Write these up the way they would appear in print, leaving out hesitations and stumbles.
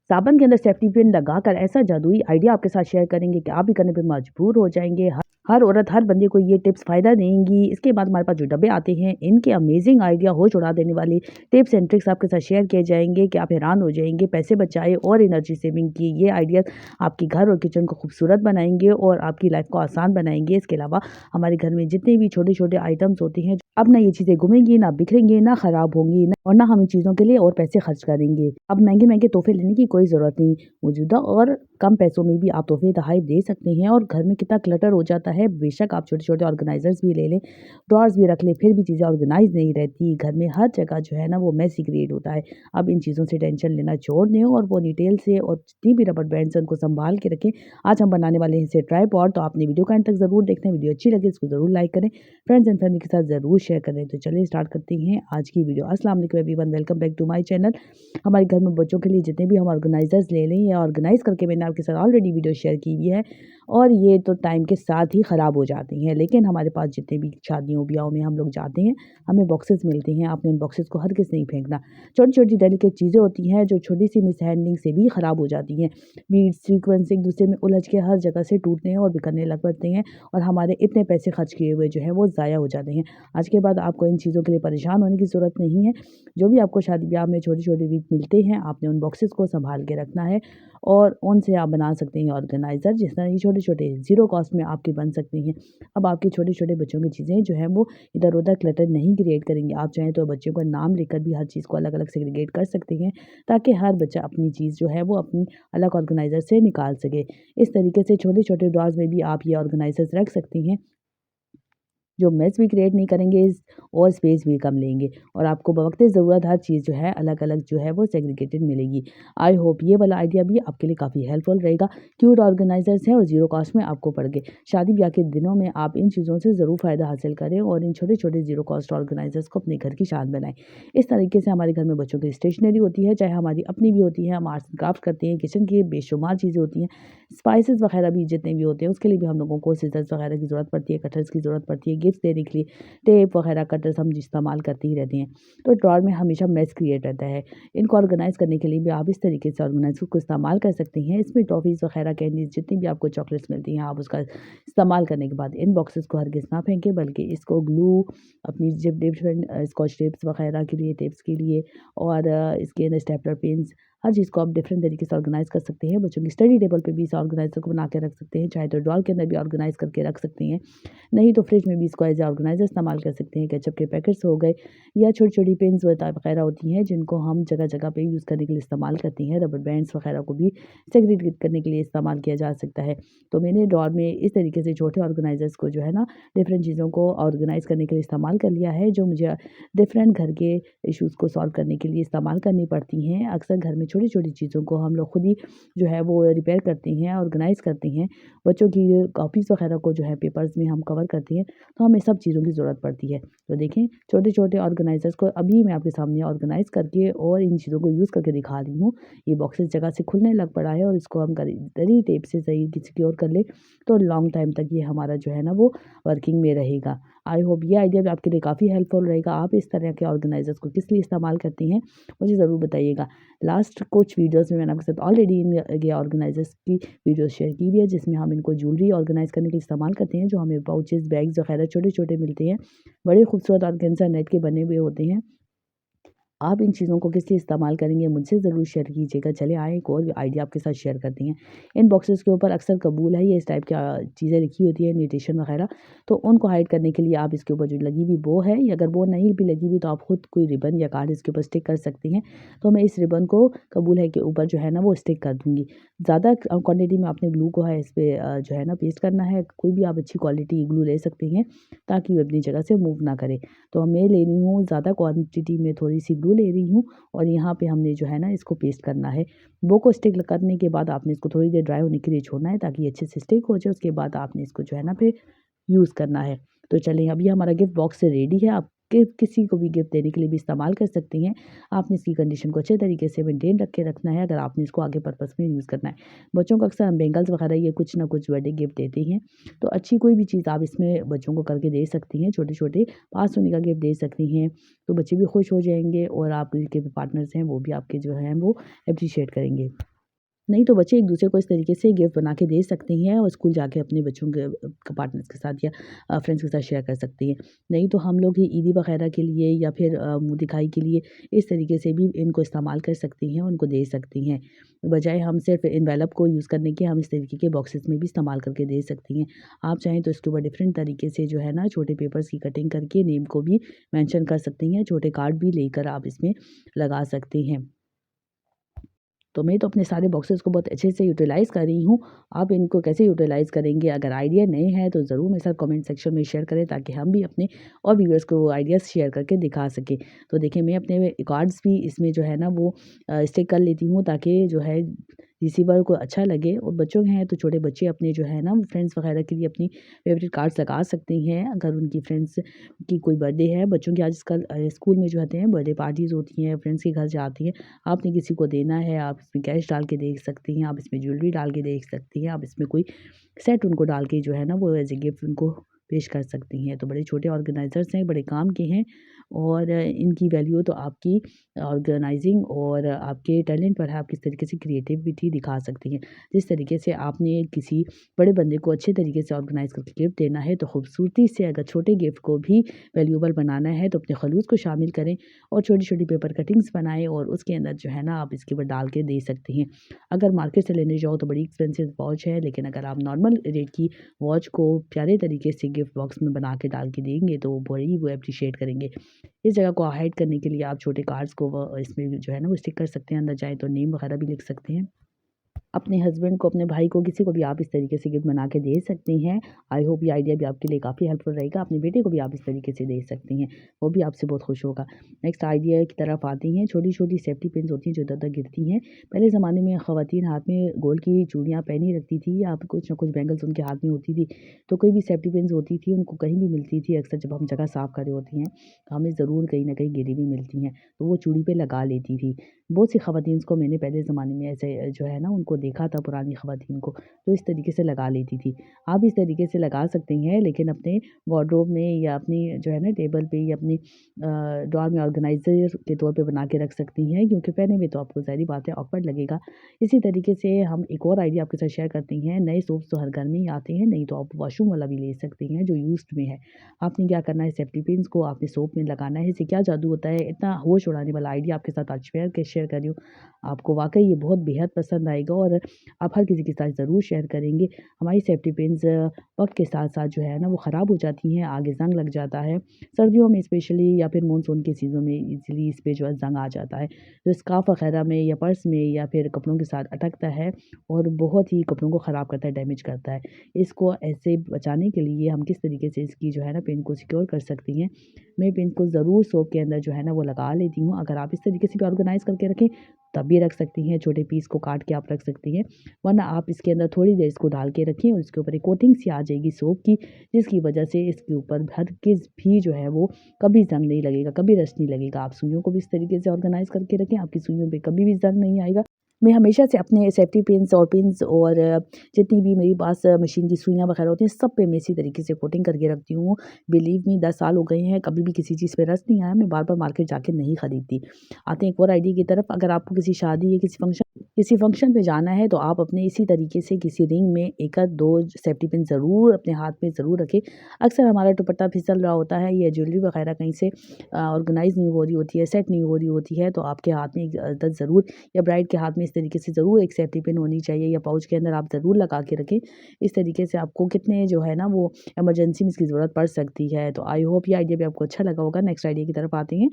साबुन के अंदर सेफ्टी पिन लगाकर ऐसा जादुई आइडिया आपके साथ शेयर करेंगे कि आप भी करने पे मजबूर हो जाएंगे। हर औरत, हर बंदे को ये टिप्स फ़ायदा देंगी। इसके बाद हमारे पास जो डब्बे आते हैं, इनके अमेजिंग आइडिया, होश उड़ा देने वाली टिप्स एंड ट्रिक्स आपके साथ शेयर किए जाएंगे कि आप हैरान हो जाएंगे। पैसे बचाए और एनर्जी सेविंग की ये आइडिया आपके घर और किचन को खूबसूरत बनाएंगे और आपकी लाइफ को आसान बनाएंगे। इसके अलावा हमारे घर में जितने भी छोटे छोटे आइटम्स होते हैं, अब ना ये चीज़ें घूमेंगी, ना बिखरेंगी, ना खराब होंगी, और ना हम इन चीज़ों के लिए और पैसे खर्च करेंगे। अब महंगे महंगे तोहफे लेने की कोई ज़रूरत नहीं। मौजूदा और कम पैसों में भी आप तोहफे तोहफ़ दे सकते हैं। और घर में कितना क्लटर हो जाता है, बेशक आप छोटे छोटे ऑर्गेनाइजर्स भी ले लें, ड्रॉर्स भी रख लें, फिर भी चीज़ें ऑर्गेनाइज नहीं रहती। घर में हर जगह जो है ना वो मैसी क्रिएट होता है। अब इन चीज़ों से टेंशन लेना छोड़ दें और वो डिटेल से और जितनी भी रबड़ बैंड्स हैं उनको संभाल के रखें। आज हम बनाने वाले हैं इसे ट्राइपॉड। तो आपने वीडियो का अंत तक ज़रूर देखना है। वीडियो अच्छी लगे इसको ज़रूर लाइक करें, फ्रेंड्स एंड फैमिली के साथ ज़रूर शेयर करें। तो चलिए स्टार्ट करते हैं आज की वीडियो। अस्सलाम वालेकुम everyone, welcome back to my channel. हमारे घर में बच्चों के लिए जितने भी हम ऑर्गेनाइजर्स ले लें या ऑर्गेनाइज करके मैंने आपके साथ ऑलरेडी वीडियो शेयर की हुई है, और ये तो टाइम के साथ ही ख़राब हो जाते हैं। लेकिन हमारे पास जितने भी शादियों ब्याहों में हम लोग जाते हैं, हमें बॉक्सेस मिलते हैं। आपने उन बॉक्सेस को हर किस नहीं फेंकना। छोटी छोटी डेलिकेट चीज़ें होती हैं जो छोटी सी मिस हैंडलिंग से भी ख़राब हो जाती हैं। बीड्स, सीक्वेंस एक दूसरे में उलझ के हर जगह से टूटने और बिखरने लग पड़ते हैं, और हमारे इतने पैसे खर्च किए हुए जो है वो ज़ाया हो जाते हैं। आज के बाद आपको इन चीज़ों के लिए परेशान होने की ज़रूरत नहीं है। जो भी आपको शादी ब्याह में छोटे छोटे बीज मिलते हैं, आपने उन बॉक्सेस को संभाल के रखना है, और उनसे आप बना सकते हैं ऑर्गेनाइज़र। जिस तरह ये छोटे छोटे ज़ीरो कॉस्ट में आपके बन सकते हैं। अब आपके छोटे छोटे बच्चों की चीज़ें जो हैं वो इधर उधर क्लटर नहीं क्रिएट करेंगी। आप चाहें तो बच्चों का नाम लेकर भी हर चीज़ को अलग अलग सेग्रीगेट कर सकते हैं, ताकि हर बच्चा अपनी चीज़ जो है वो अपनी अलग ऑर्गेनाइज़र से निकाल सके। इस तरीके से छोटे छोटे ड्रॉर्स में भी आप ये ऑर्गेनाइजर्स रख सकती हैं, जो मेस भी क्रिएट नहीं करेंगे और स्पेस भी कम लेंगे, और आपको बवक़्ते ज़रूरत हर चीज़ जो है अलग-अलग जो है वो सेग्रीगेटेड मिलेगी। आई होप ये वाला आइडिया भी आपके लिए काफ़ी हेल्पफुल रहेगा। क्यूट ऑर्गेनाइज़र्स हैं और ज़ीरो कॉस्ट में आपको पड़ गए। शादी ब्याह के दिनों में आप इन चीज़ों से ज़रूर फ़ायदा हासिल करें और इन छोटे-छोटे ज़ीरो कॉस्ट ऑर्गेनाइज़र्स को अपने घर की शान बनाएँ। इस तरीके से हमारे घर में बच्चों की स्टेशनरी होती है, चाहे हमारी अपनी भी होती है, हम आर्ट्स एंड क्राफ्ट करते हैं, किचन की बेशुमार चीज़ें होती हैं, स्पाइसेस वगैरह भी जितने भी होते हैं, उसके लिए भी हम लोगों को सीज़र्स वगैरह की ज़रूरत पड़ती है, कटर्स की ज़रूरत पड़ती है, गिफ्ट्स देने के लिए टेप वगैरह कटर्स हम इस्तेमाल करते ही रहते हैं। तो ड्रॉअर में हमेशा मेस क्रिएट रहता है। इनको ऑर्गेनाइज़ करने के लिए भी आप इस तरीके से ऑर्गेनाइज़र को इस्तेमाल कर सकते हैं। इसमें टॉफ़ीज़ वगैरह, कैंडीज़, जितनी भी आपको चॉकलेट्स मिलती हैं, आप उसका इस्तेमाल करने के बाद इन बॉक्सेस को हरगिज़ ना फेंकें, बल्कि इसको ग्लू, अपनी जब डिफरेंट स्कॉच टेप्स वगैरह के लिए, टेप्स के लिए, और इसके अंदर स्टेपलर पिन्स, हर चीज़ को आप डिफरेंट तरीके से ऑर्गेनाइज़ कर सकते हैं। बच्चों की स्टडी टेबल पे भी इस ऑर्गेनाइज़र को बना के रख सकते हैं, चाहे तो ड्रॉअर के अंदर भी ऑर्गेनाइज़ करके रख सकते हैं। नहीं तो फ्रिज में भी इसको एज़ ए ऑर्गेनाइज़र इस्तेमाल कर सकते हैं। केचअप के पैकेट्स हो गए, या छोटी-छोटी पिन्स वगैरह होती हैं जिनको हम जगह-जगह पे यूज़ करने के लिए इस्तेमाल करते हैं। रबर बैंड्स वगैरह को भी सेग्रीगेट करने के लिए इस्तेमाल किया जा सकता है। तो मैंने ड्रॉअर में इस तरीके से छोटे ऑर्गेनाइज़र्स को जो है ना, डिफरेंट चीज़ों को ऑर्गेनाइज़ करने के लिए इस्तेमाल कर लिया है, जो मुझे डिफरेंट घर के इश्यूज़ को सॉल्व करने के लिए इस्तेमाल करनी पड़ती हैं। अक्सर घर में छोटी-छोटी चीज़ों को हम लोग खुद ही जो है वो रिपेयर करते हैं, ऑर्गेनाइज़ करते हैं। बच्चों की कॉपीज़ वगैरह को जो है पेपर्स में हम कवर करते हैं, तो हमें सब चीज़ों की ज़रूरत पड़ती है। तो देखें, छोटे-छोटे ऑर्गेनाइज़र्स को अभी मैं आपके सामने ऑर्गेनाइज़ करके और इन चीज़ों को यूज़ करके दिखा रही हूँ। ये बॉक्सेस जगह से खुलने लग पड़ा है, और इसको हम दरी टेप से सही सिक्योर कर लें, तो लॉन्ग टाइम तक ये हमारा जो है ना वो वर्किंग में रहेगा। आई होप ये आइडिया भी आपके लिए काफ़ी हेल्पफुल रहेगा। आप इस तरह के ऑर्गेनाइज़र्स को किस लिए इस्तेमाल करती हैं, मुझे ज़रूर बताइएगा। लास्ट कुछ वीडियोज़ में मैंने आपके साथ ऑलरेडी इन ये ऑर्गेनाइज़र्स की वीडियो शेयर की हुई है, जिसमें हम इनको ज्वेलरी ऑर्गेनाइज़ करने के लिए इस्तेमाल करते हैं, जो हमें पाउचेज़, बैग्स वगैरह छोटे-छोटे मिलते हैं। बड़े खूबसूरत ऑर्गेन्जा नेट के बने हुए होते हैं। आप इन चीज़ों को किस लिए इस्तेमाल करेंगे, मुझसे ज़रूर शेयर कीजिएगा। चलिए आए एक और आइडिया आपके साथ शेयर करते हैं। इन बॉक्सेस के ऊपर अक्सर कबूल है, ये इस टाइप की चीज़ें लिखी होती है, न्यूट्रिशन वगैरह, तो उनको हाइड करने के लिए आप इसके ऊपर जो लगी हुई बो है, या अगर बो नहीं भी लगी हुई तो आप खुद कोई रिबन या कार्ड इसके ऊपर स्टिक कर सकती हैं। तो मैं इस रिबन को कबूल है के ऊपर जो है ना वो स्टिक कर दूँगी। ज़्यादा क्वांटिटी में आपने ग्लू को है इस पे जो है ना पेस्ट करना है। कोई भी आप अच्छी क्वालिटी ग्लू ले सकते हैं, ताकि वो अपनी जगह से मूव ना करे। तो मैं ले रही हूँ ज़्यादा क्वांटिटी में, थोड़ी सी ग्लू ले रही हूँ, और यहाँ पे हमने जो है ना इसको पेस्ट करना है। बो को स्टिक करने के बाद आपने इसको थोड़ी देर ड्राई होने के लिए छोड़ना है, ताकि ये अच्छे से स्टिक हो जाए। उसके बाद आपने इसको जो है ना फिर यूज़ करना है। तो चलिए, अभी हमारा गिफ्ट बॉक्स रेडी है। आप किसी को भी गिफ्ट देने के लिए भी इस्तेमाल कर सकती हैं। आपने इसकी कंडीशन को अच्छे तरीके से मेंटेन रख के रखना है, अगर आपने इसको आगे पर्पज़ में यूज़ करना है। बच्चों को अक्सर हम बेंगल्स वगैरह ये कुछ ना कुछ बर्थडे गिफ्ट देते हैं, तो अच्छी कोई भी चीज़ आप इसमें बच्चों को करके दे सकती हैं। छोटे-छोटे पास होने का गिफ्ट दे सकती हैं, तो बच्चे भी खुश हो जाएँगे, और आपके पार्टनर्स हैं वो भी आपके जो हैं वो एप्रिशिएट करेंगे। नहीं तो बच्चे एक-दूसरे को इस तरीके से गिफ्ट बना के दे सकते हैं और स्कूल जाके अपने बच्चों के पार्टनर्स के साथ या फ्रेंड्स के साथ शेयर कर सकते हैं। नहीं तो हम लोग ही ईदी वगैरह के लिए या फिर मुँह दिखाई के लिए इस तरीके से भी इनको इस्तेमाल कर सकती हैं, उनको दे सकती हैं। बजाय हम सिर्फ़ एनवेलप को यूज़ करने के हम इस तरीके के बॉक्सेस में भी इस्तेमाल करके दे सकती हैं। आप चाहें तो इसके ऊपर डिफ़रेंट तरीके से जो है ना छोटे पेपर्स की कटिंग करके नेम को भी मेंशन कर सकती हैं, छोटे कार्ड भी लेकर आप इसमें लगा सकती हैं। तो मैं तो अपने सारे बॉक्सेस को बहुत अच्छे से यूटिलाइज़ कर रही हूँ। आप इनको कैसे यूटिलाइज़ करेंगे? अगर आइडिया नए हैं तो ज़रूर मेरे साथ कमेंट सेक्शन में शेयर करें ताकि हम भी अपने और व्यूअर्स को वो आइडियाज़ शेयर करके दिखा सकें। तो देखिए मैं अपने कार्ड्स भी इसमें जो है ना वो स्टिक कर लेती हूँ ताकि जो है रिसीवर को अच्छा लगे और बच्चों के हैं तो छोटे बच्चे अपने जो है ना वो फ्रेंड्स वगैरह के लिए अपनी फ़ेवरेट कार्ड्स लगा सकते हैं। अगर उनकी फ्रेंड्स की कोई बर्थडे है, बच्चों की आजकल स्कूल में जो होते हैं बर्थडे पार्टीज़ होती हैं, फ्रेंड्स के घर जाती हैं। आपने किसी को देना है, आप इसमें कैश डाल के दे सकती हैं, आप इसमें ज्वेलरी डाल के दे सकती हैं, आप इसमें कोई सेट उनको डाल के जो है ना वो एज़ ए गिफ्ट उनको पेश कर सकती हैं। तो बड़े छोटे ऑर्गेनाइज़र्स हैं, बड़े काम के हैं और इनकी वैल्यू तो आपकी ऑर्गेनाइज़िंग और आपके टैलेंट पर है, आप किस तरीके से क्रिएटिविटी दिखा सकती हैं। जिस तरीके से आपने किसी बड़े बंदे को अच्छे तरीके से ऑर्गेनाइज़ करके गिफ्ट देना है, तो खूबसूरती से अगर छोटे गिफ्ट को भी वैल्यूएबल बनाना है, तो अपने खलूस को शामिल करें और छोटी-छोटी पेपर कटिंग्स बनाएँ और उसके अंदर जो है ना आप इसके ऊपर डाल के दे सकती हैं। अगर मार्केट से लेने जाओ तो बड़ी एक्सपेंसिव वॉच है, लेकिन अगर आप नॉर्मल रेट की वॉच को प्यारे तरीके से गिफ्ट बॉक्स में बना के डाल के देंगे, तो बड़ी वो एप्रिशिएट करेंगे। इस जगह को हाइड करने के लिए आप छोटे कार्ड्स को व इसमें जो है ना वो स्टिक कर सकते हैं, अंदर चाहे तो नेम वगैरह भी लिख सकते हैं। अपने हस्बैंड को, अपने भाई को, किसी को भी आप इस तरीके से गिफ्ट बना के दे सकती हैं। आई होप ये आइडिया भी आपके लिए काफ़ी हेल्पफुल रहेगा। अपने बेटे को भी आप इस तरीके से दे सकती हैं, वो भी आपसे बहुत खुश होगा। नेक्स्ट आइडिया की तरफ आती हैं, छोटी-छोटी सेफ्टी पिन्स होती हैं जो इधर-उधर गिरती हैं। पहले ज़माने में ख़वातीन हाथ में गोल्ड की चूड़ियाँ पहनी रखती थी या कुछ ना कुछ बैंगल्स उनके हाथ में होती थी। तो कोई भी सेफ्टी पिन्स होती थी, उनको कहीं भी मिलती थी, अक्सर जब हम जगह साफ़ कर रहे होते हैं, तो हमें ज़रूर कहीं न कहीं गिरी हुई मिलती हैं, तो वो चूड़ी पे लगा लेती थी। बहुत सी ख़वातीन को मैंने पहले ज़माने में ऐसे जो है ना उनको देखा था पुरानी ख़वातीन को, तो इस तरीके से लगा लेती थी। आप इस तरीके से लगा सकती हैं लेकिन अपने वार्डरोब में या अपनी जो है ना टेबल पे या अपनी ड्रॉअर में ऑर्गेनाइज़र के तौर पे बना के रख सकती हैं क्योंकि पहने में तो आपको ज़ाहिर-सी बात है ऑकवर्ड लगेगा। इसी तरीके से हम एक और आइडिया आपके साथ शेयर करते हैं, नए सोप्स तो हर घर में ही आते हैं, नहीं तो आप वॉशरूम वाला भी ले सकती हैं जो यूज़्ड में है। आपने क्या करना है सेफ्टी पिन्स को आपने सोप में लगाना है, इससे क्या जादू होता है, इतना होश उड़ाने वाला आइडिया आपके साथ आज शेयर कर रही हूँ। आपको वाक़ई ये बहुत बेहद पसंद आएगा और आप हर किसी के साथ ज़रूर शेयर करेंगे। हमारी सेफ्टी पिन्स वक़्त के साथ-साथ जो है ना वो ख़राब हो जाती हैं, आगे ज़ंग लग जाता है। सर्दियों में स्पेशली या फिर मानसून के सीज़न में इज़िली इस पे जो है ज़ंग आ जाता है। तो स्कार्फ़ वग़ैरह में या पर्स में या फिर कपड़ों के साथ अटकता है और बहुत ही कपड़ों को ख़राब करता है, डैमेज करता है। इसको ऐसे बचाने के लिए हम किस तरीके से इसकी जो है ना पिन को सिक्योर कर सकती हैं। मैं पिन को ज़रूर सोप के अंदर जो है ना वो लगा लेती हूँ। अगर आप इस तरीके से भी ऑर्गेनाइज़ करके रखें तब भी रख सकती हैं, छोटे पीस को काट के आप रख सकती हैं। वरना आप इसके अंदर थोड़ी देर इसको डाल के रखें और इसके ऊपर एक कोटिंग सी आ जाएगी सोप की, जिसकी वजह से इसके ऊपर हरगिज़ भी जो है वो कभी ज़ंग नहीं लगेगा, कभी रस्ट नहीं लगेगा। आप सुइयों को भी इस तरीके से ऑर्गेनाइज़ करके रखें, आपकी सुइयों पे कभी भी ज़ंग नहीं आएगा। मैं हमेशा से अपने सेफ्टी पिन्स और जितनी भी मेरे पास मशीन की सुइयाँ वगैरह होती हैं, सब पे मैं इसी तरीके से कोटिंग करके रखती हूँ। बिलीव मी 10 साल हो गए हैं, कभी भी किसी चीज़ पे रस्ट नहीं आया, मैं बार-बार मार्केट जाके नहीं खरीदती। आते हैं एक और आइडिया की तरफ, अगर आपको किसी शादी या किसी फंक्शन पे जाना है, तो आप अपने इसी तरीके से किसी रिंग में 1 आध 2 सेफ्टी पिन ज़रूर अपने हाथ में ज़रूर रखें। अक्सर हमारा दुपट्टा फिसल रहा होता है या ज्वेलरी वगैरह कहीं से ऑर्गेनाइज़ नहीं हो रही होती है, सेट नहीं हो रही होती है, तो आपके हाथ में एक आदत ज़रूर या ब्राइड के हाथ में इस तरीके से ज़रूर एक सेफ्टी पिन होनी चाहिए या पाउच के अंदर आप ज़रूर लगा के रखें। इस तरीके से आपको कितने जो है ना वो इमरजेंसी में इसकी ज़रूरत पड़ सकती है। तो आई होप ये आइडिया भी आपको अच्छा लगा होगा। नेक्स्ट आइडिया की तरफ आते हैं।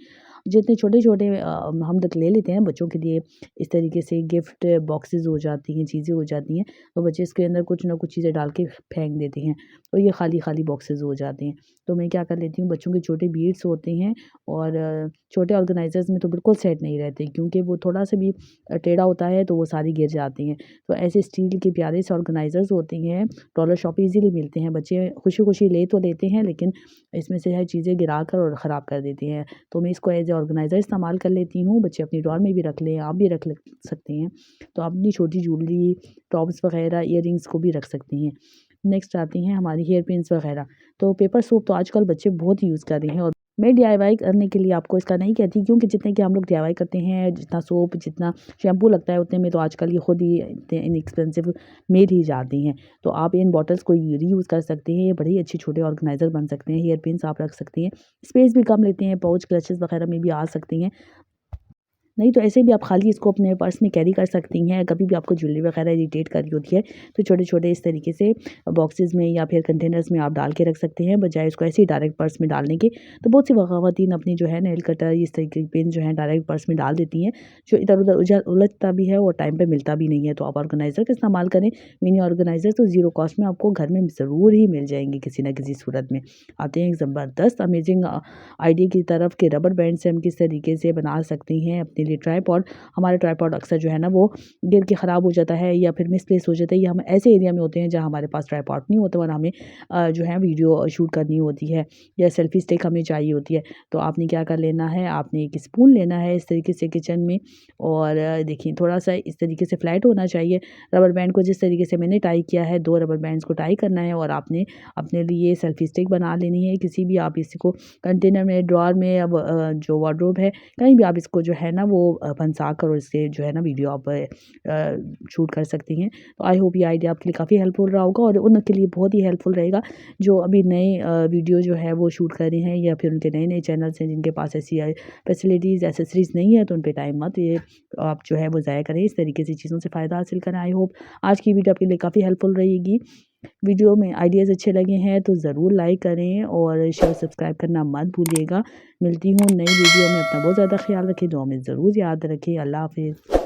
जितने छोटे-छोटे हम तक ले लेते हैं बच्चों के लिए इस तरीके से गिफ्ट बॉक्सेस हो जाती हैं, चीज़ें हो जाती हैं, तो बच्चे इसके अंदर कुछ ना कुछ चीज़ें डाल के फेंक देते हैं, तो ये खाली-खाली बॉक्सेस हो जाते हैं। तो मैं क्या कर लेती हूँ बच्चों के छोटे बीड्स होते हैं और छोटे ऑर्गेनाइज़र्स में तो बिल्कुल सेट नहीं रहते क्योंकि वो थोड़ा-सा भी टेढ़ा होता है तो वो सारी गिर जाती हैं। तो ऐसे स्टील के प्यारे से ऑर्गेनाइज़र्स होते हैं, डॉलर शॉप पे ईज़िली मिलते हैं। बच्चे खुशी-खुशी ले तो लेते हैं लेकिन इसमें से है चीज़ें गिरा कर और ख़राब कर देते हैं। तो मैं इसको एज़ ए ऑर्गेनाइज़र इस्तेमाल कर लेती हूँ। बच्चे अपनी ड्रॉअर में भी रख लें, आप भी रख सकते हैं। तो आप अपनी छोटी ज्वेलरी, टॉप्स वग़ैरह, इयररिंग्स को भी रख सकती हैं। नेक्स्ट आती हैं हमारी हेयर पिन्स वग़ैरह। तो पेपर सोप तो आजकल बच्चे बहुत यूज़ कर रहे हैं और मैं डीआईवाई करने के लिए आपको इसका नहीं कहती, क्योंकि जितने कि हम लोग डीआईवाई करते हैं, जितना सोप, जितना शैम्पू लगता है, उतने में तो आजकल ये खुद ही इतने इनएक्सपेंसिव मिल ही जाती हैं। तो आप इन बॉटल्स को रीयूज़ कर सकते हैं। ये बड़े ही अच्छे छोटे ऑर्गेनाइज़र बन सकते हैं। हेयर पिन्स आप रख सकती हैं। स्पेस भी कम लेते हैं, पाउच, क्लचेस वगैरह में भी आ सकती हैं। नहीं तो ऐसे भी आप खाली इसको अपने पर्स में कैरी कर सकती हैं। कभी भी आपको ज्वेलरी वगैरह इरिटेट कर रही होती है, तो छोटे-छोटे इस तरीके से बॉक्सेस में या फिर कंटेनर्स में आप डाल के रख सकते हैं, बजाय इसको ऐसे ही डायरेक्ट पर्स में डालने के। तो बहुत सी ख़वातीन अपनी जो है नेल कटर, इस तरीके की पेन जो है डायरेक्ट पर्स में डाल देती हैं, जो इधर-उधर उलझता भी है और टाइम पे मिलता भी नहीं है। तो आप ऑर्गेनाइज़र का इस्तेमाल करें। मिनी ऑर्गेनाइज़र तो ज़ीरो कॉस्ट में आपको घर में ज़रूर ही मिल जाएँगे किसी न किसी सूरत में। आते हैं एक ज़बरदस्त अमेज़िंग आइडिया की तरफ कि रबर बैंड से हम किस तरीके से बना सकती हैं अपने लिए ट्राइपॉड। हमारा ट्राइपॉड अक्सर जो है ना वो गिर के ख़राब हो जाता है या फिर मिसप्लेस हो जाता है, या हम ऐसे एरिया में होते हैं जहाँ हमारे पास ट्राइपॉड नहीं होता और हमें जो है वीडियो शूट करनी होती है या सेल्फी स्टिक हमें चाहिए होती है। तो आपने क्या कर लेना है, आपने एक स्पून लेना है इस तरीके से किचन में, और देखिए थोड़ा-सा इस तरीके से फ्लैट होना चाहिए। रबर बैंड को जिस तरीके से मैंने टाई किया है, 2 रबर बैंड्स को टाई करना है और आपने अपने लिए सेल्फी स्टिक बना लेनी है। किसी भी आप इसको कंटेनर में, ड्रॉअर में, अब जो वार्डरोब है, कहीं भी आप इसको जो है ना वो फंसा कर और इससे जो है ना वीडियो आप शूट कर सकती हैं। तो आई होप ये आइडिया आपके लिए काफ़ी हेल्पफुल रहा होगा और उनके लिए बहुत ही हेल्पफुल रहेगा जो अभी नए वीडियो जो है वो शूट कर रहे हैं, या फिर उनके नए-नए चैनल्स हैं जिनके पास ऐसी फैसिलिटीज़, एक्सेसरीज़ नहीं है, तो उन पे टाइम मत ये आप जो है वो ज़ाया करें। इस तरीके से चीज़ों से फ़ायदा हासिल करें। आई होप आज की वीडियो आपके लिए काफ़ी हेल्पफुल रहेगी। वीडियो में आइडियाज़ अच्छे लगे हैं तो ज़रूर लाइक करें और शेयर सब्सक्राइब करना मत भूलिएगा। मिलती हूँ नई वीडियो में। अपना बहुत ज़्यादा ख़्याल रखें, दुआ में ज़रूर याद रखें। अल्लाह हाफ़िज़।